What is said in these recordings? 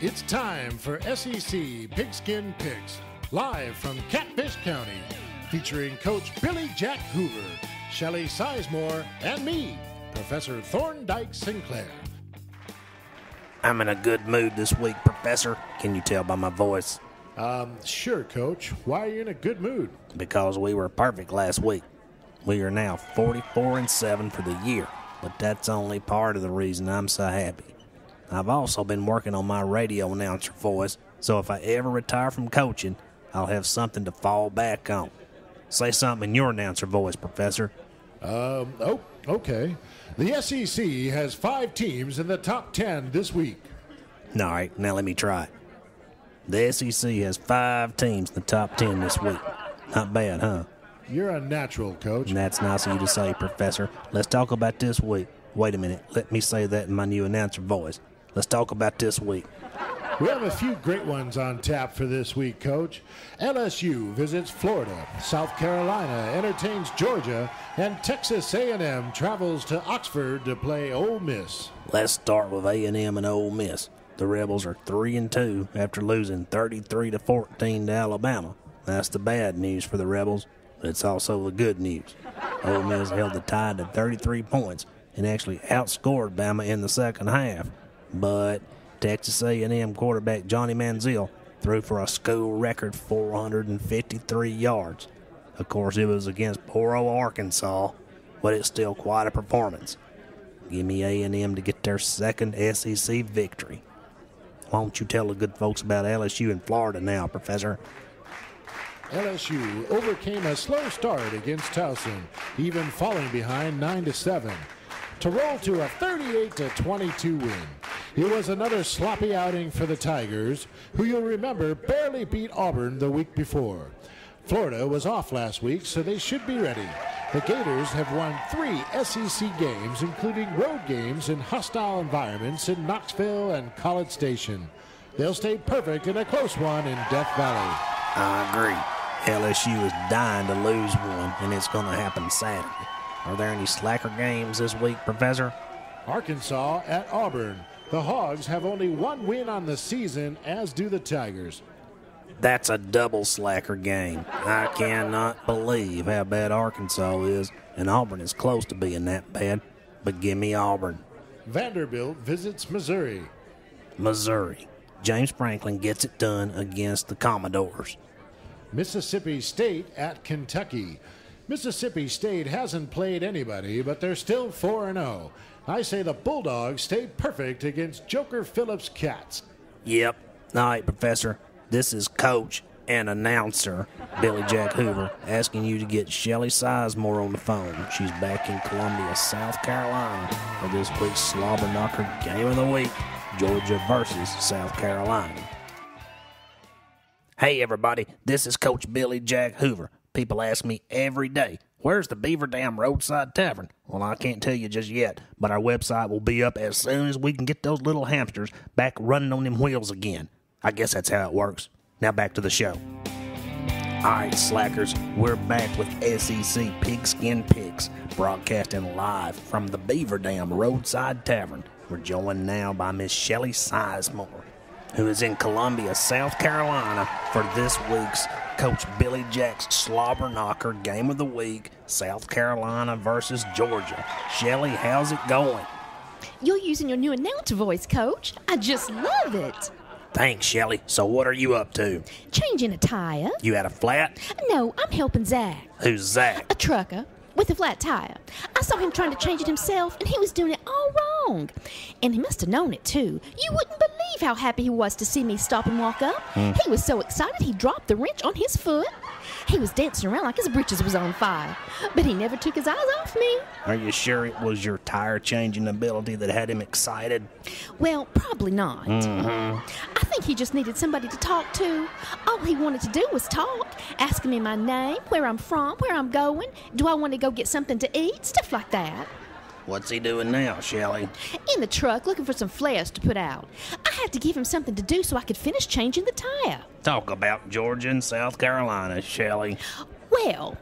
It's time for SEC Pigskin Picks, live from Catfish County, featuring Coach Billy Jack Hoover, Shelley Sizemore, and me, Professor Thorndike Sinclair. I'm in a good mood this week, Professor. Can you tell by my voice? Sure, Coach. Why are you in a good mood? Because we were perfect last week. We are now 44-7 for the year, but that's only part of the reason I'm so happy. I've also been working on my radio announcer voice, so if I ever retire from coaching, I'll have something to fall back on. Say something in your announcer voice, Professor. Okay. The SEC has 5 teams in the top 10 this week. All right, now let me try it. The SEC has 5 teams in the top 10 this week. Not bad, huh? You're a natural, Coach. And that's nice of you to say, Professor. Let's talk about this week. Wait a minute. Let me say that in my new announcer voice. Let's talk about this week. We have a few great ones on tap for this week, Coach. LSU visits Florida. South Carolina entertains Georgia. And Texas A&M travels to Oxford to play Ole Miss. Let's start with A&M and Ole Miss. The Rebels are 3-2 after losing 33-14 to Alabama. That's the bad news for the Rebels, but it's also the good news. Ole Miss held the Tide to 33 points and actually outscored Bama in the second half. But Texas A&M quarterback Johnny Manziel threw for a school record 453 yards. Of course, it was against poor old Arkansas, but it's still quite a performance. Give me A&M to get their second SEC victory. Why don't you tell the good folks about LSU and Florida now, Professor? LSU overcame a slow start against Towson, even falling behind 9-7, to roll to a 38-22 win. It was another sloppy outing for the Tigers, who you'll remember barely beat Auburn the week before. Florida was off last week, so they should be ready. The Gators have won 3 SEC games, including road games in hostile environments in Knoxville and College Station. They'll stay perfect in a close one in Death Valley. I agree. LSU is dying to lose one, and it's going to happen Saturday. Are there any slacker games this week, Professor? Arkansas at Auburn. The Hogs have only 1 win on the season, as do the Tigers. That's a double slacker game. I cannot believe how bad Arkansas is, and Auburn is close to being that bad. But give me Auburn. Vanderbilt visits Missouri. Missouri. James Franklin gets it done against the Commodores. Mississippi State at Kentucky. Mississippi State hasn't played anybody, but they're still 4-0. I say the Bulldogs stayed perfect against Joker Phillips' Cats. Yep. All right, Professor. This is Coach and announcer Billy Jack Hoover asking you to get Shelley Sizemore on the phone. She's back in Columbia, South Carolina for this week's Slobber Knocker Game of the Week, Georgia versus South Carolina. Hey, everybody. This is Coach Billy Jack Hoover. People ask me every day, where's the Beaver Dam Roadside Tavern? Well, I can't tell you just yet, but our website will be up as soon as we can get those little hamsters back running on them wheels again. I guess that's how it works. Now back to the show. All right, slackers, we're back with SEC Pigskin Picks, broadcasting live from the Beaver Dam Roadside Tavern. We're joined now by Miss Shelley Sizemore, who is in Columbia, South Carolina, for this week's Coach Billy Jack's Slobber Knocker Game of the Week, South Carolina versus Georgia. Shelley, how's it going? You're using your new announcer voice, Coach. I just love it. Thanks, Shelley. So what are you up to? Changing a tire. You had a flat? No, I'm helping Zach. Who's Zach? A trucker with a flat tire. I saw him trying to change it himself, and he was doing it all wrong. And he must have known it, too. You wouldn't believe how happy he was to see me stop and walk up. He was so excited he dropped the wrench on his foot. He was dancing around like his britches was on fire, but he never took his eyes off me. Are you sure it was your tire-changing ability that had him excited? Well, probably not. I think he just needed somebody to talk to. All he wanted to do was talk, asking me my name, where I'm from, where I'm going, do I want to go get something to eat, stuff like that. What's he doing now, Shelley? In the truck, looking for some flares to put out. I had to give him something to do so I could finish changing the tire. Talk about Georgia and South Carolina, Shelley. Well,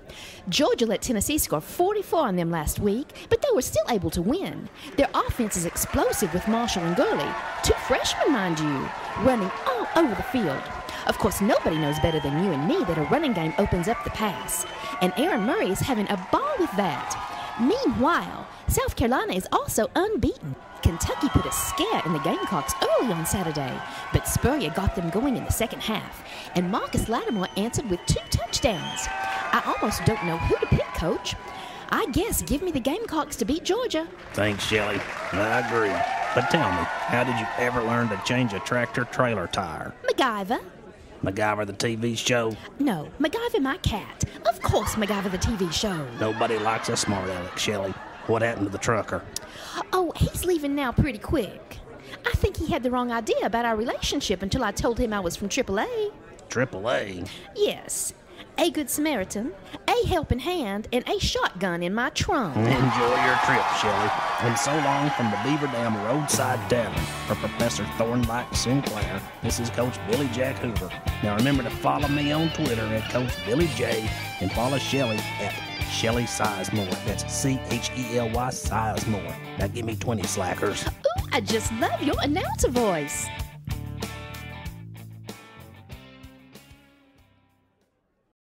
Georgia let Tennessee score 44 on them last week, but they were still able to win. Their offense is explosive with Marshall and Gurley, 2 freshmen, mind you, running all over the field. Of course, nobody knows better than you and me that a running game opens up the pass, and Aaron Murray is having a ball with that. Meanwhile, South Carolina is also unbeaten. Kentucky put a scare in the Gamecocks early on Saturday, but Spurrier got them going in the second half, and Marcus Lattimore answered with 2 touchdowns. I almost don't know who to pick, Coach. I guess give me the Gamecocks to beat Georgia. Thanks, Shelley. I agree. But tell me, how did you ever learn to change a tractor-trailer tire? MacGyver. MacGyver the TV show? No, MacGyver my cat. Of course, MacGyver the TV show. Nobody likes a smart aleck, Shelley. What happened to the trucker? Oh, he's leaving now pretty quick. I think he had the wrong idea about our relationship until I told him I was from AAA. AAA? Yes. A Good Samaritan, a helping hand, and a shotgun in my trunk. Enjoy your trip, Shelley. And so long from the Beaver Dam Roadside Tavern. For Professor Thorndyke Sinclair, this is Coach Billy Jack Hoover. Now remember to follow me on Twitter at Coach Billy J, and follow Shelley at Shelley Sizemore. That's Chely Sizemore. Now give me 20 slackers. Ooh, I just love your announcer voice.